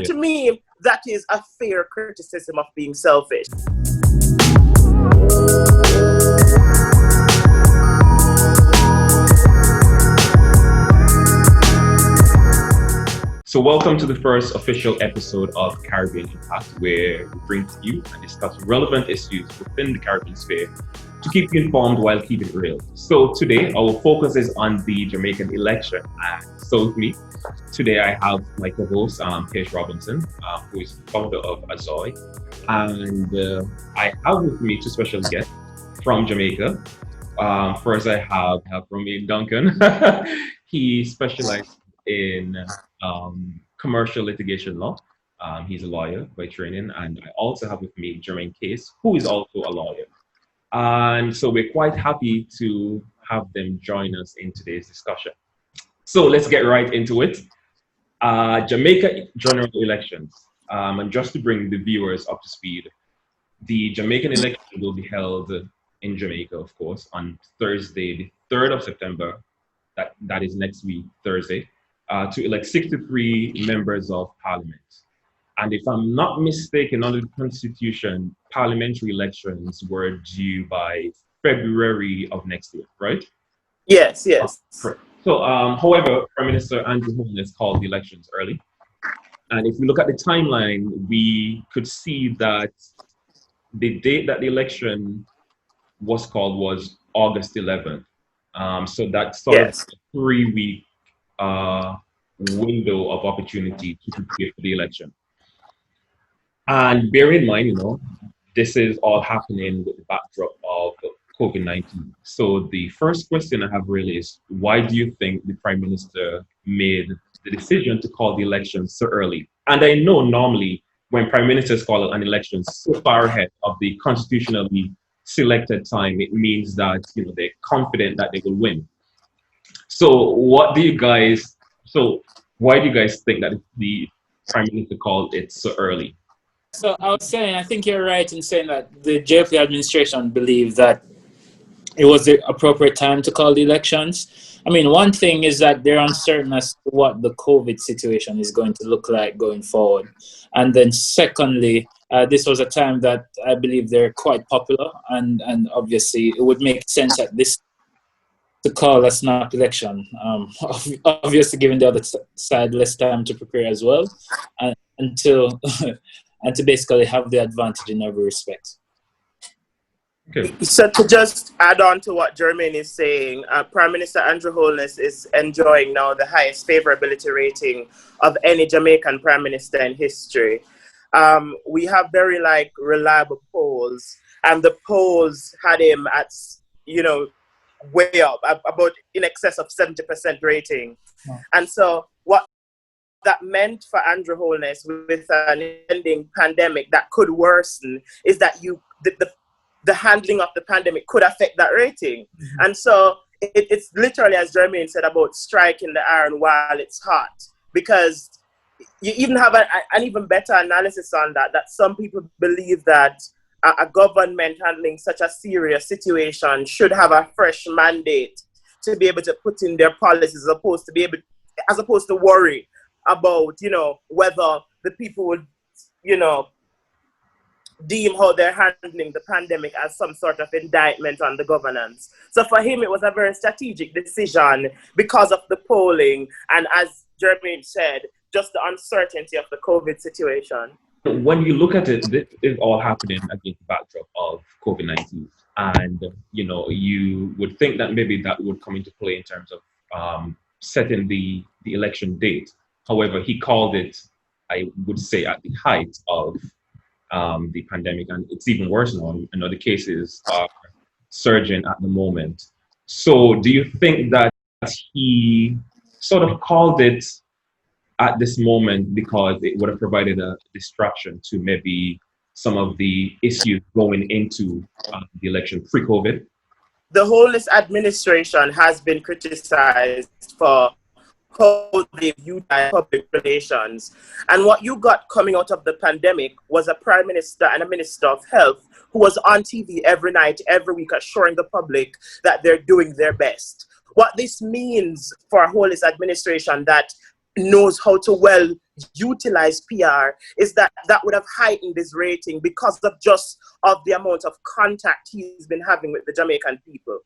to me, that is a fair criticism of being selfish. So welcome to the first official episode of Caribbean Impact, where we bring to you and discuss relevant issues within the Caribbean sphere to keep you informed while keeping it real. So today, our focus is on the Jamaican election. And so with me, today I have my co-host, Paige Robinson, who is founder of Azoy. And I have with me two special guests from Jamaica. First, I have Romain Duncan. He specialized in commercial litigation law. He's a lawyer by training, and I also have with me Jermaine Case, who is also a lawyer. And so we're quite happy to have them join us in today's discussion. So let's get right into it. Jamaica general elections. And just to bring the viewers up to speed, the Jamaican election will be held in Jamaica, of course, on Thursday, the 3rd of September. That is next week, Thursday. To elect 63 members of parliament. And if I'm not mistaken, under the Constitution, parliamentary elections were due by February of next year, right? Yes. So, however, Prime Minister Andrew Holness called the elections early. And if we look at the timeline, we could see that the date that the election was called was August 11th. So that's sort of a 3-week window of opportunity to prepare for the election. And bear in mind, this is all happening with the backdrop of COVID-19. So the first question I have really is, why do you think the Prime Minister made the decision to call the election so early? And I know normally when Prime Ministers call an election so far ahead of the constitutionally selected time, it means that they're confident that they will win. So why do you guys think that the Prime Minister called it so early? So I was saying, I think you're right in saying that the JP administration believed that it was the appropriate time to call the elections. I mean, one thing is that they're uncertain as to what the COVID situation is going to look like going forward. And then secondly, this was a time that I believe they're quite popular, and obviously it would make sense at this to call a snap election, obviously giving the other side less time to prepare as well, and to basically have the advantage in every respect. Okay. So to just add on to what Jermaine is saying, Prime Minister Andrew Holness is enjoying now the highest favorability rating of any Jamaican Prime Minister in history. We have very reliable polls, and the polls had him at, way up, about in excess of 70% rating. Oh. And so what that meant for Andrew Holness with an ending pandemic that could worsen is that the handling of the pandemic could affect that rating. Mm-hmm. And so it's literally, as Jermaine said, about striking the iron while it's hot, because you even have an even better analysis on that some people believe that a government handling such a serious situation should have a fresh mandate to be able to put in their policies, as opposed to worry about, whether the people would, deem how they're handling the pandemic as some sort of indictment on the governance. So for him, it was a very strategic decision because of the polling, and as Jermaine said, just the uncertainty of the COVID situation. When you look at it, this is all happening against the backdrop of COVID-19. And, you would think that maybe that would come into play in terms of setting the election date. However, he called it, I would say, at the height of the pandemic. And it's even worse now. The cases are surging at the moment. So do you think that he sort of called it at this moment because it would have provided a distraction to maybe some of the issues going into the election pre-COVID? The Holness administration has been criticized for how they view public relations. And what you got coming out of the pandemic was a prime minister and a minister of health who was on TV every night, every week, assuring the public that they're doing their best. What this means for a Holness administration that knows how to well utilize PR is that that would have heightened his rating because of the amount of contact he's been having with the Jamaican people.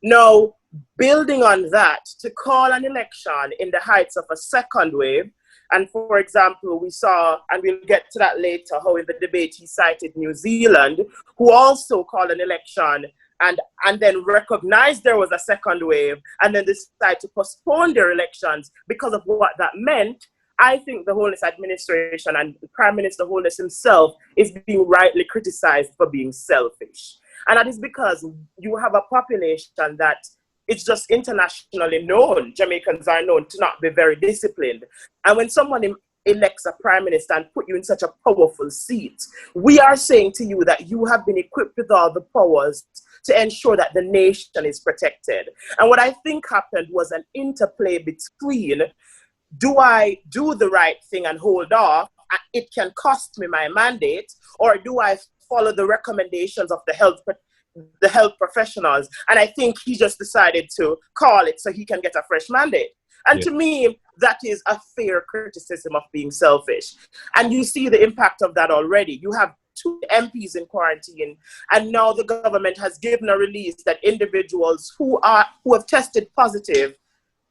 Now, building on that, to call an election in the heights of a second wave, and for example, we saw, and we'll get to that later, how in the debate he cited New Zealand, who also called an election and then recognized there was a second wave, and then decided to postpone their elections because of what that meant. I think the Holness administration and Prime Minister Holness himself is being rightly criticized for being selfish. And that is because you have a population that it's just internationally known. Jamaicans are known to not be very disciplined. And when someone elects a prime minister and put you in such a powerful seat, we are saying to you that you have been equipped with all the powers to ensure that the nation is protected. And what I think happened was an interplay between, do I do the right thing and hold off, and it can cost me my mandate, or do I follow the recommendations of the health professionals? And I think he just decided to call it so he can get a fresh mandate. And to me, that is a fair criticism of being selfish. And you see the impact of that already. You have 2 MPs in quarantine, and now the government has given a release that individuals who have tested positive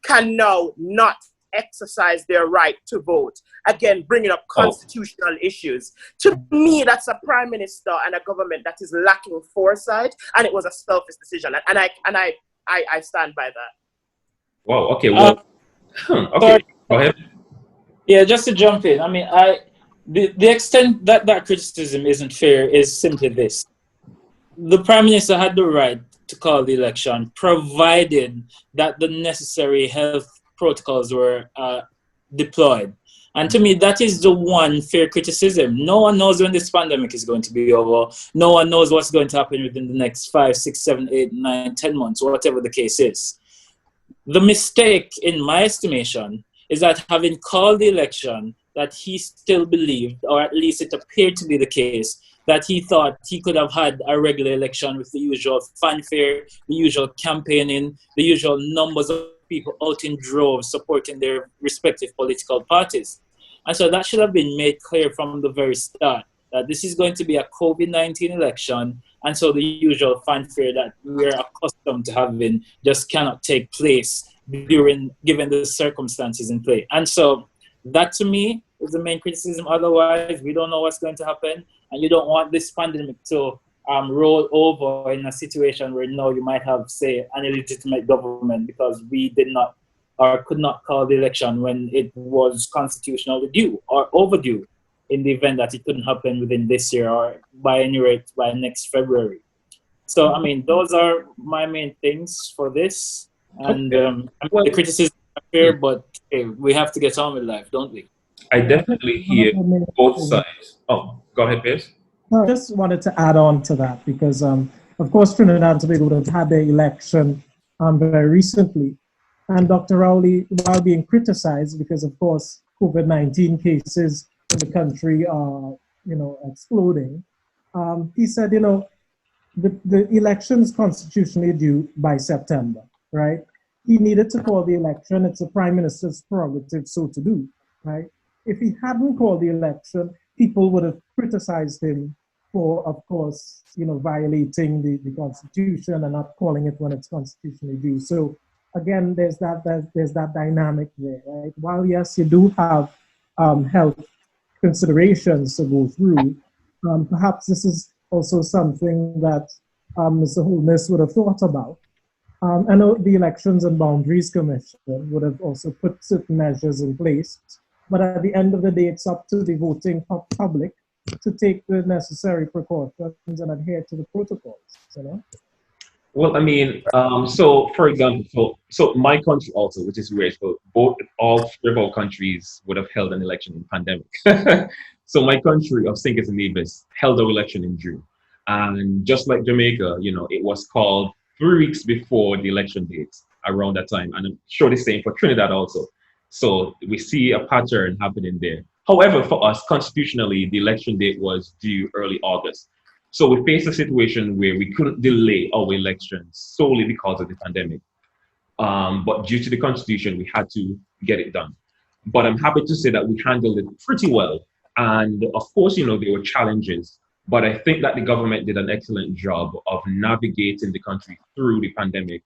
can now not exercise their right to vote. Again, bringing up constitutional issues. To me, that's a prime minister and a government that is lacking foresight, and it was a selfish decision. And I stand by that. Wow. Okay. Well. Okay. Go ahead. Yeah, just to jump in. I mean, the extent that criticism isn't fair is simply this: the prime minister had the right to call the election, provided that the necessary health protocols were deployed. And to me, that is the one fair criticism. No one knows when this pandemic is going to be over. No one knows what's going to happen within the next 5, 6, 7, 8, 9, 10 months, whatever the case is. The mistake, in my estimation, is that having called the election, that he still believed, or at least it appeared to be the case, that he thought he could have had a regular election with the usual fanfare, the usual campaigning, the usual numbers of people out in droves supporting their respective political parties. And so that should have been made clear from the very start, that this is going to be a COVID-19 election, and so the usual fanfare that we're accustomed to having just cannot take place given the circumstances in play. And so that, to me, is the main criticism. Otherwise, we don't know what's going to happen, and you don't want this pandemic to roll over in a situation where now you might have, say, an illegitimate government because we did not or could not call the election when it was constitutionally due or overdue, in the event that it couldn't happen within this year or by any rate by next February. So, I mean, those are my main things for this. And the criticism are fair, but hey, we have to get on with life, don't we? I definitely hear both sides. Oh, go ahead, Piers. I just wanted to add on to that because, of course, Trinidad and Tobago would have had their election very recently. And Dr. Rowley, while being criticized because, of course, COVID-19 cases in the country are, exploding, he said, the election is constitutionally due by September, right? He needed to call the election. It's the prime minister's prerogative so to do, right? If he hadn't called the election, people would have criticized him for, of course, violating the Constitution and not calling it when it's constitutionally due. So again, there's that dynamic there, right? While yes, you do have health considerations to go through, perhaps this is also something that Mr. Holness would have thought about. I know the Elections and Boundaries Commission would have also put certain measures in place, but at the end of the day, it's up to the voting public to take the necessary precautions and adhere to the protocols, Well, I mean, so for example, so my country also, which is weird, so all 3 of our countries would have held an election in pandemic. So my country of Sinkers and Nevis held our election in June. And just like Jamaica, it was called 3 weeks before the election date around that time. And I'm sure the same for Trinidad also. So we see a pattern happening there. However, for us, constitutionally, the election date was due early August. So we faced a situation where we couldn't delay our elections solely because of the pandemic. But due to the Constitution, we had to get it done. but I'm happy to say that we handled it pretty well. And of course, there were challenges, but I think that the government did an excellent job of navigating the country through the pandemic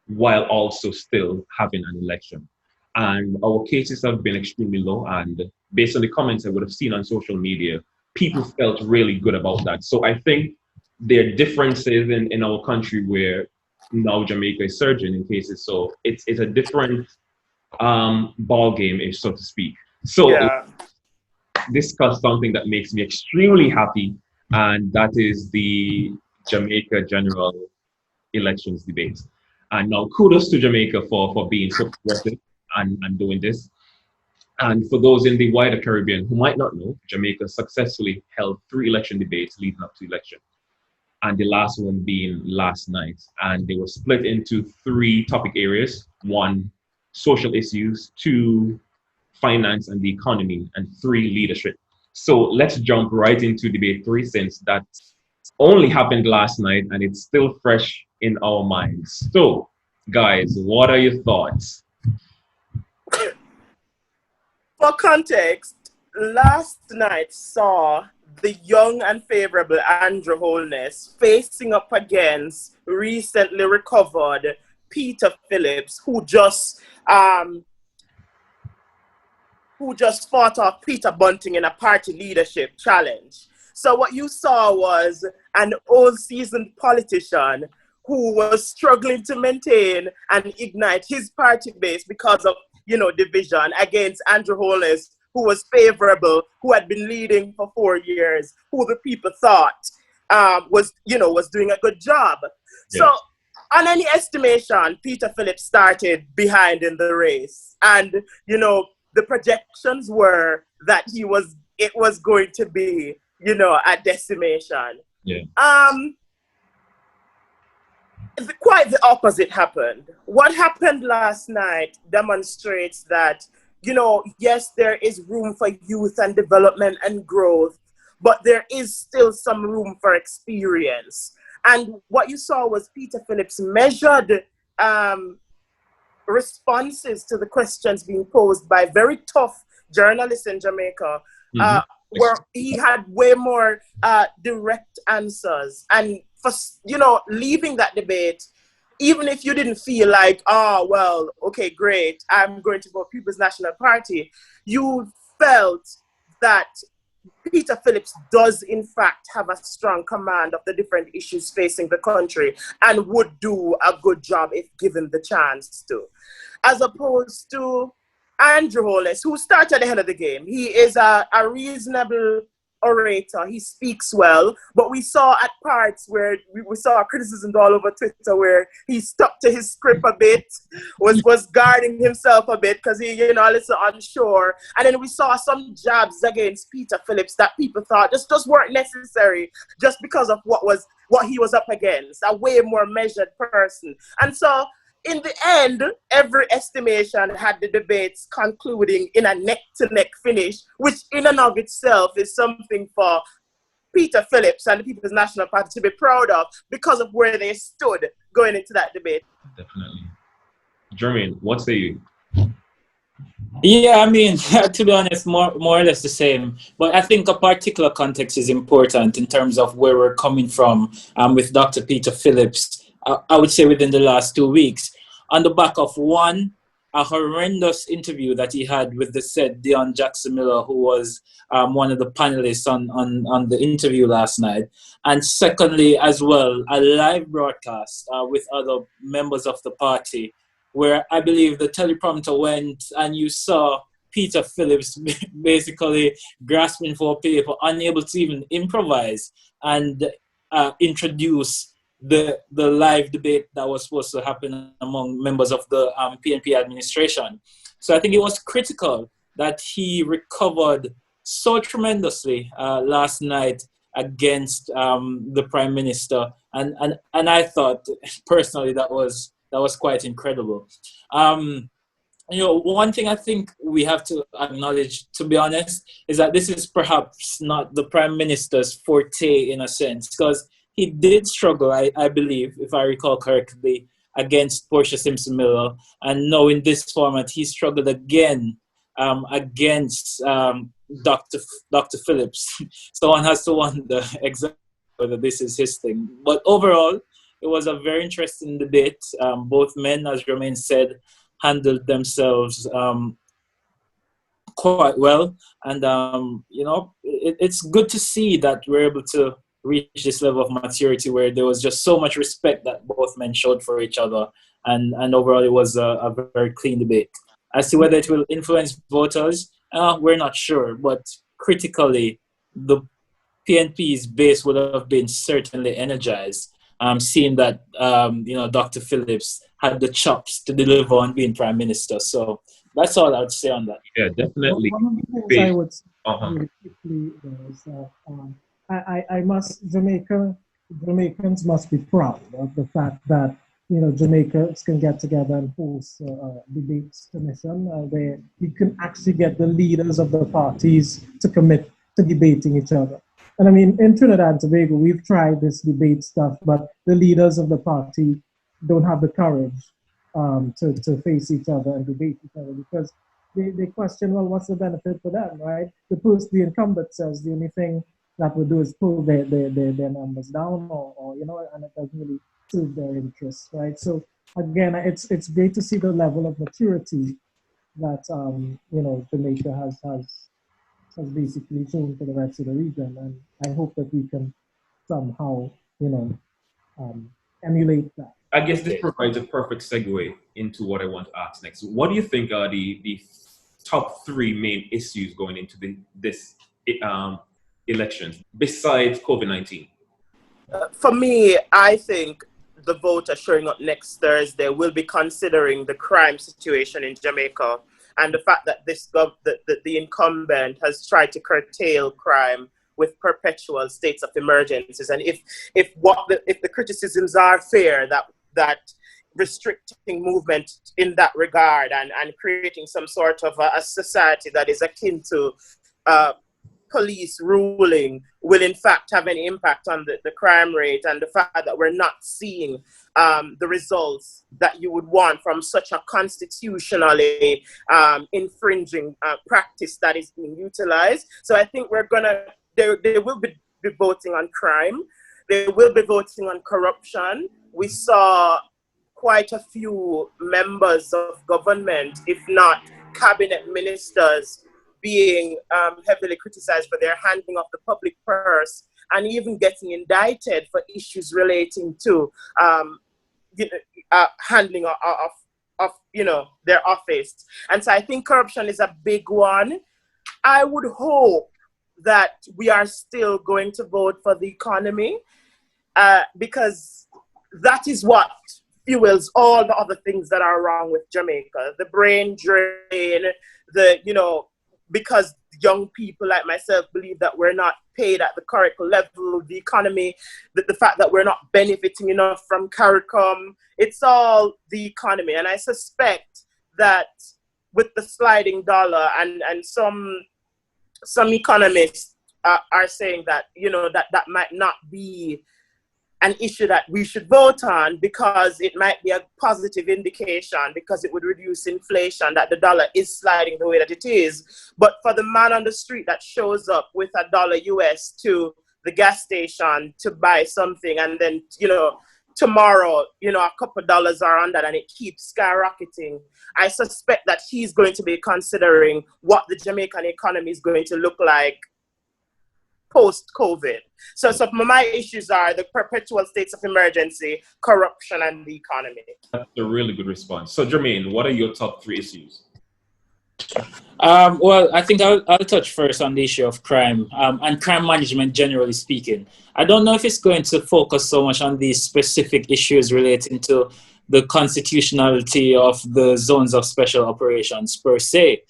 while also still having an election. And our cases have been extremely low. And based on the comments I would have seen on social media, people felt really good about that. So I think there are differences in our country where now Jamaica is surging in cases. So it's a different ball game, so to speak. So Yeah. discuss something that makes me extremely happy, and that is the Jamaica general elections debate. And now kudos to Jamaica for being so progressive and doing this. And for those in the wider Caribbean who might not know, Jamaica successfully held 3 election debates leading up to election, and the last one being last night. And they were split into 3 topic areas: 1, social issues; 2, finance and the economy; and 3, leadership. So let's jump right into debate 3, since that only happened last night and it's still fresh in our minds. So, guys, what are your thoughts? For context, last night saw the young and favorable Andrew Holness facing up against recently recovered Peter Phillips, who just fought off Peter Bunting in a party leadership challenge. So what you saw was an old seasoned politician who was struggling to maintain and ignite his party base because of division, against Andrew Holness, who was favorable, who had been leading for 4 years, who the people thought was doing a good job. Yeah. So on any estimation, Peter Phillips started behind in the race. And, the projections were that it was going to be, a decimation. Yeah. Quite the opposite happened. What happened last night demonstrates that, yes, there is room for youth and development and growth, but there is still some room for experience. And what you saw was Peter Phillips measured responses to the questions being posed by very tough journalists in Jamaica, where he had way more direct answers. And for, leaving that debate, even if you didn't feel like, oh, well, okay, great, I'm going to vote People's National Party, you felt that Peter Phillips does, in fact, have a strong command of the different issues facing the country and would do a good job if given the chance to. As opposed to Andrew Holness, who started ahead of the game. He is a reasonable orator. He speaks well, but we saw at parts where we saw criticisms all over Twitter where he stuck to his script a bit, was guarding himself a bit because he, a little unsure. And then we saw some jabs against Peter Phillips that people thought just weren't necessary just because of what he was up against, a way more measured person. And so in the end, every estimation had the debates concluding in a neck-to-neck finish, which in and of itself is something for Peter Phillips and the People's National Party to be proud of because of where they stood going into that debate. Definitely. Jermaine, what say you? Yeah, I mean, to be honest, more or less the same. But I think a particular context is important in terms of where we're coming from with Dr. Peter Phillips. I would say within the last 2 weeks, on the back of a horrendous interview that he had with the said Dion Jackson Miller, who was one of the panelists on the interview last night. And secondly, as well, a live broadcast with other members of the party, where I believe the teleprompter went and you saw Peter Phillips basically grasping for paper, unable to even improvise and introduce the live debate that was supposed to happen among members of the PNP administration. So I think it was critical that he recovered so tremendously last night against the Prime Minister, and I thought personally that was quite incredible. One thing I think we have to acknowledge, to be honest, is that this is perhaps not the Prime Minister's forte in a sense, because he did struggle, I believe, if I recall correctly, against Portia Simpson Miller. And now in this format, he struggled again against Dr. Phillips. So one has to wonder exactly whether this is his thing. But overall, it was a very interesting debate. Both men, as Jermaine said, handled themselves quite well. And, it's good to see that we're able to reach this level of maturity where there was just so much respect that both men showed for each other. And overall, it was a very clean debate. As to whether it will influence voters, we're not sure. But critically, the PNP's base would have been certainly energized, seeing that Dr. Phillips had the chops to deliver on being Prime Minister. So that's all I would say on that. Yeah, definitely. One of the things I would say really quickly is that Jamaicans must be proud of the fact that Jamaicans can get together and host a debates commission where you can actually get the leaders of the parties to commit to debating each other. And I mean, in Trinidad and Tobago, we've tried this debate stuff, but the leaders of the party don't have the courage to face each other and debate each other because they question, well, what's the benefit for them, right? The incumbent says the only thing that would do is pull their numbers down or and it doesn't really suit their interests, right? So again, it's great to see the level of maturity that Jamaica has basically shown for the rest of the region, and I hope that we can somehow emulate that. I guess this provides a perfect segue into what I want to ask next. What do you think are the top three main issues going into this election besides COVID-19? For me, I think the voters showing up next Thursday will be considering the crime situation in Jamaica and the fact that the incumbent has tried to curtail crime with perpetual states of emergencies. And if the criticisms are fair, that restricting movement in that regard and creating some sort of a society that is akin to police ruling will in fact have any impact on the crime rate and the fact that we're not seeing the results that you would want from such a constitutionally infringing practice that is being utilized. So I think they will be voting on crime. They will be voting on corruption. We saw quite a few members of government, if not cabinet ministers, being heavily criticized for their handling of the public purse and even getting indicted for issues relating to handling of their office. And so I think corruption is a big one. I would hope that we are still going to vote for the economy because that is what fuels all the other things that are wrong with Jamaica. The brain drain, because young people like myself believe that we're not paid at the correct level of the economy, the fact that we're not benefiting enough from CARICOM, it's all the economy. And I suspect that with the sliding dollar and some economists are saying that, that might not be an issue that we should vote on because it might be a positive indication because it would reduce inflation that the dollar is sliding the way that it is. But for the man on the street that shows up with $1 US to the gas station to buy something and then, tomorrow, a couple dollars are on that and it keeps skyrocketing, I suspect that he's going to be considering what the Jamaican economy is going to look like post-COVID. So my issues are the perpetual states of emergency, corruption, and the economy. That's a really good response. So Jermaine, what are your top three issues? Well, I think I'll touch first on the issue of crime and crime management, generally speaking. I don't know if it's going to focus so much on these specific issues relating to the constitutionality of the zones of special operations per se.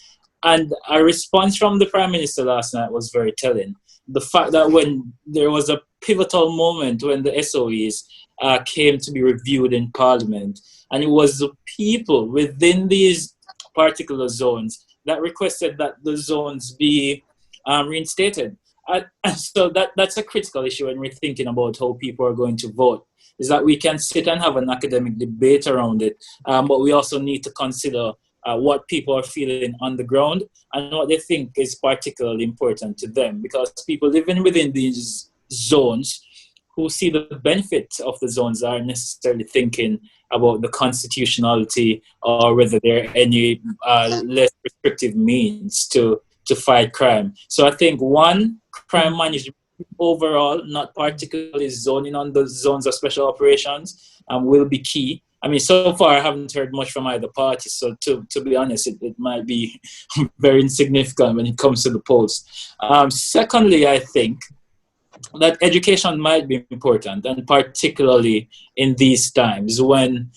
And a response from the Prime Minister last night was very telling. The fact that when there was a pivotal moment when the SOEs came to be reviewed in Parliament, and it was the people within these particular zones that requested that the zones be reinstated. And so that's a critical issue when we're thinking about how people are going to vote, is that we can sit and have an academic debate around it, but we also need to consider what people are feeling on the ground and what they think is particularly important to them. Because people living within these zones who see the benefits of the zones aren't necessarily thinking about the constitutionality or whether there are any less restrictive means to fight crime. So I think one, crime management overall, not particularly zoning on the zones of special operations, will be key. I mean, so far I haven't heard much from either party, so to be honest, it might be very insignificant when it comes to the polls. Secondly, I think that education might be important, and particularly in these times when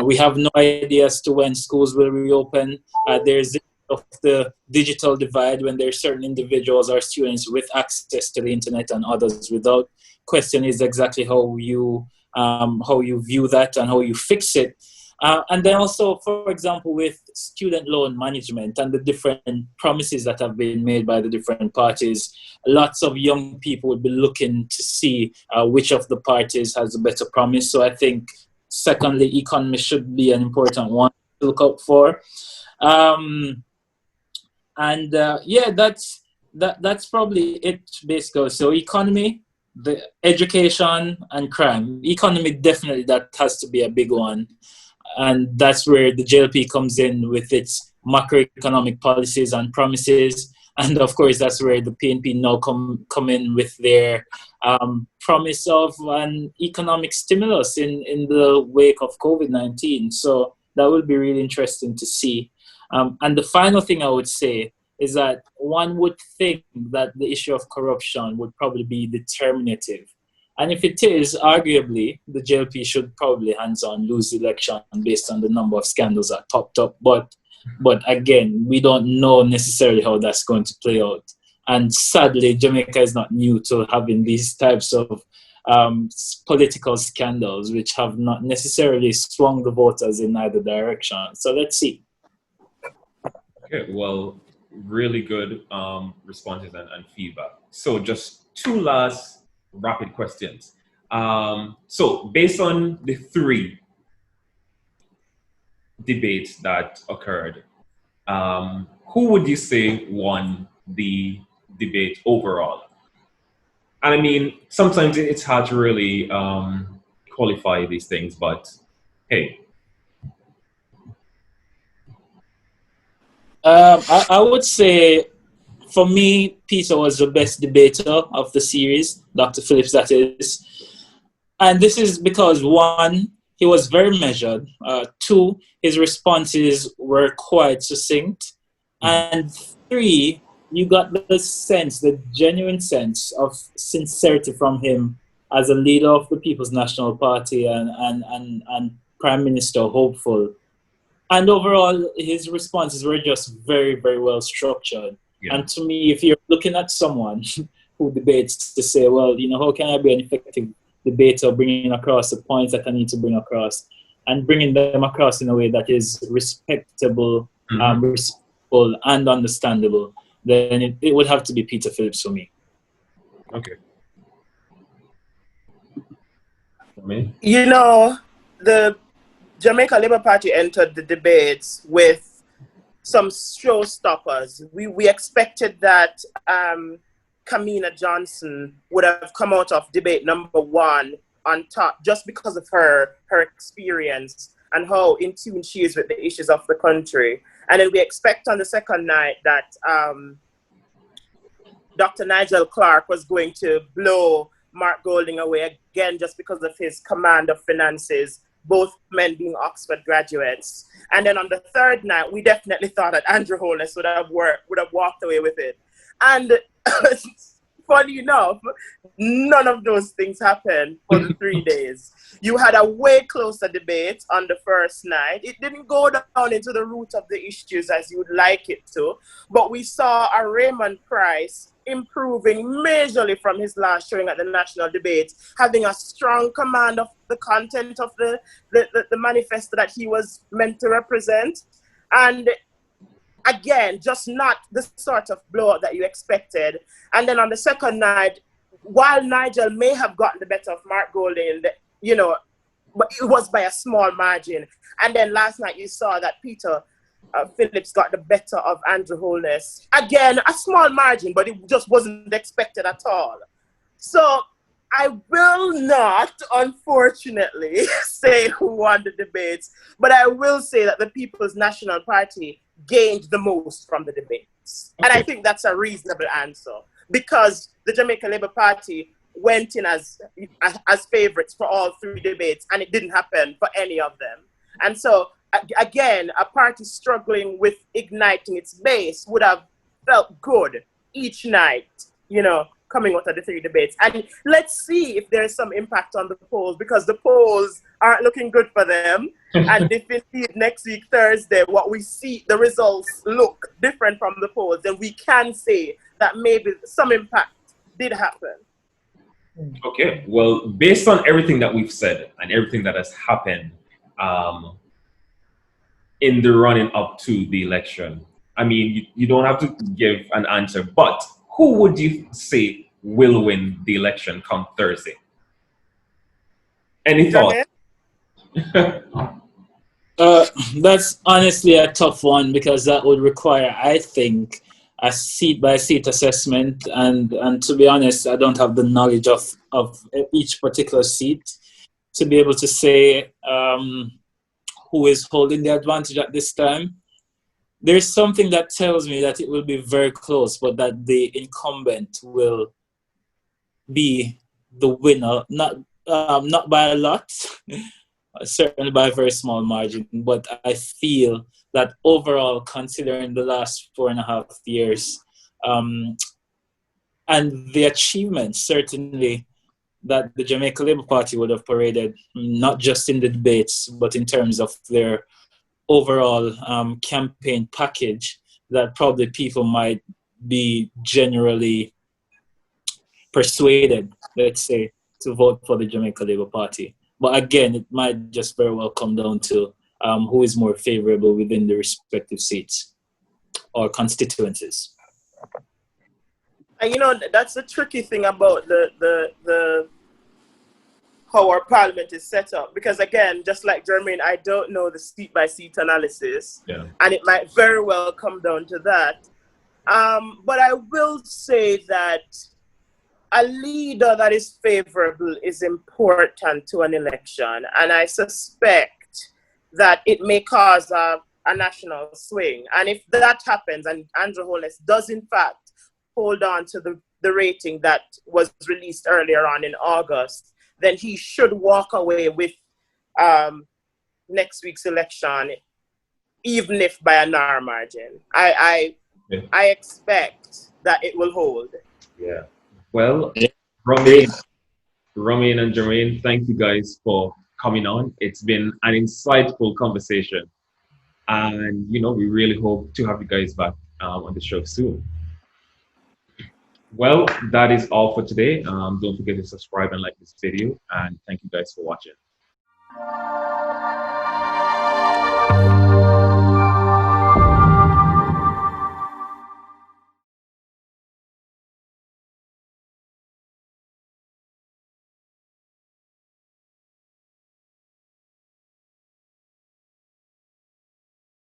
we have no idea as to when schools will reopen. There's of the digital divide when there are certain individuals or students with access to the internet and others without. Question is exactly how you view that and how you fix it. And then also, for example, with student loan management and the different promises that have been made by the different parties, lots of young people would be looking to see which of the parties has a better promise. So I think, secondly, economy should be an important one to look out for. That's probably it, basically. So economy, the education, and crime. Economy, definitely, that has to be a big one. And that's where the JLP comes in with its macroeconomic policies and promises. And of course, that's where the PNP now come in with their promise of an economic stimulus in the wake of COVID-19. So that will be really interesting to see. And the final thing I would say is that one would think that the issue of corruption would probably be determinative. And if it is, arguably, the JLP should probably hands-on lose the election based on the number of scandals that popped up. But again, we don't know necessarily how that's going to play out. And sadly, Jamaica is not new to having these types of political scandals, which have not necessarily swung the voters in either direction. So let's see. Okay, well, really good responses and feedback. So just two last rapid questions. So based on the three debates that occurred, who would you say won the debate overall? And I mean, sometimes it's hard to really qualify these things, but hey. I would say, for me, Peter was the best debater of the series, Dr. Phillips, that is. And this is because, one, he was very measured. Two, his responses were quite succinct. And three, you got the sense, the genuine sense of sincerity from him as a leader of the People's National Party and Prime Minister hopeful. And overall, his responses were just very, very well structured. Yeah. And to me, if you're looking at someone who debates to say, well, how can I be an effective debater, bringing across the points that I need to bring across and bringing them across in a way that is respectable, respectful, and understandable, then it would have to be Peter Phillips for me. Okay. The Jamaica Labour Party entered the debates with some showstoppers. We expected that Kamina Johnson would have come out of debate number one on top just because of her experience and how in tune she is with the issues of the country. And then we expect on the second night that Dr. Nigel Clarke was going to blow Mark Golding away again just because of his command of finances, both men being Oxford graduates. And then on the third night, we definitely thought that Andrew Holness would have walked away with it. And funny enough, none of those things happened for the 3 days. You had a way closer debate on the first night. It didn't go down into the root of the issues as you would like it to, but we saw a Raymond Price improving majorly from his last showing at the national debate, having a strong command of the content of the manifesto that he was meant to represent. And again, just not the sort of blowout that you expected. And then on the second night, while Nigel may have gotten the better of Mark Golding, but it was by a small margin. And then last night you saw that Peter Phillips got the better of Andrew Holness. Again, a small margin, but it just wasn't expected at all. So I will not, unfortunately, say who won the debates, but I will say that the People's National Party gained the most from the debates. Okay. And I think that's a reasonable answer, because the Jamaica Labour Party went in as favorites for all 3 debates, and it didn't happen for any of them. And so, again, a party struggling with igniting its base would have felt good each night, coming out of the 3 debates. And let's see if there's some impact on the polls, because the polls aren't looking good for them. And if indeed next week, Thursday, what we see, the results look different from the polls, then we can say that maybe some impact did happen. Okay, well, based on everything that we've said and everything that has happened in the running up to the election, I mean, you don't have to give an answer, but who would you say will win the election come Thursday? Any thoughts? That's honestly a tough one, because that would require, I think, a seat-by-seat assessment, and to be honest, I don't have the knowledge of each particular seat to be able to say who is holding the advantage at this time. There's something that tells me that it will be very close, but that the incumbent will be the winner, not by a lot, certainly by a very small margin, but I feel that overall, considering the last 4.5 years, and the achievements, certainly, that the Jamaica Labour Party would have paraded, not just in the debates, but in terms of their overall campaign package, that probably people might be generally persuaded, let's say, to vote for the Jamaica Labour Party. But again, it might just very well come down to who is more favorable within the respective seats or constituencies. And that's the tricky thing about the how our parliament is set up, because again, just like Jermaine, I don't know the seat by seat analysis, and it might very well come down to that. But I will say that a leader that is favorable is important to an election, and I suspect that it may cause a national swing. And if that happens, and Andrew Holness does in fact hold on to the rating that was released earlier on in August, then he should walk away with next week's election, even if by a narrow margin. I expect that it will hold. Yeah. Well, Romain and Jermaine, thank you guys for coming on. It's been an insightful conversation, and we really hope to have you guys back on the show soon. Well, that is all for today. Don't forget to subscribe and like this video, and thank you guys for watching.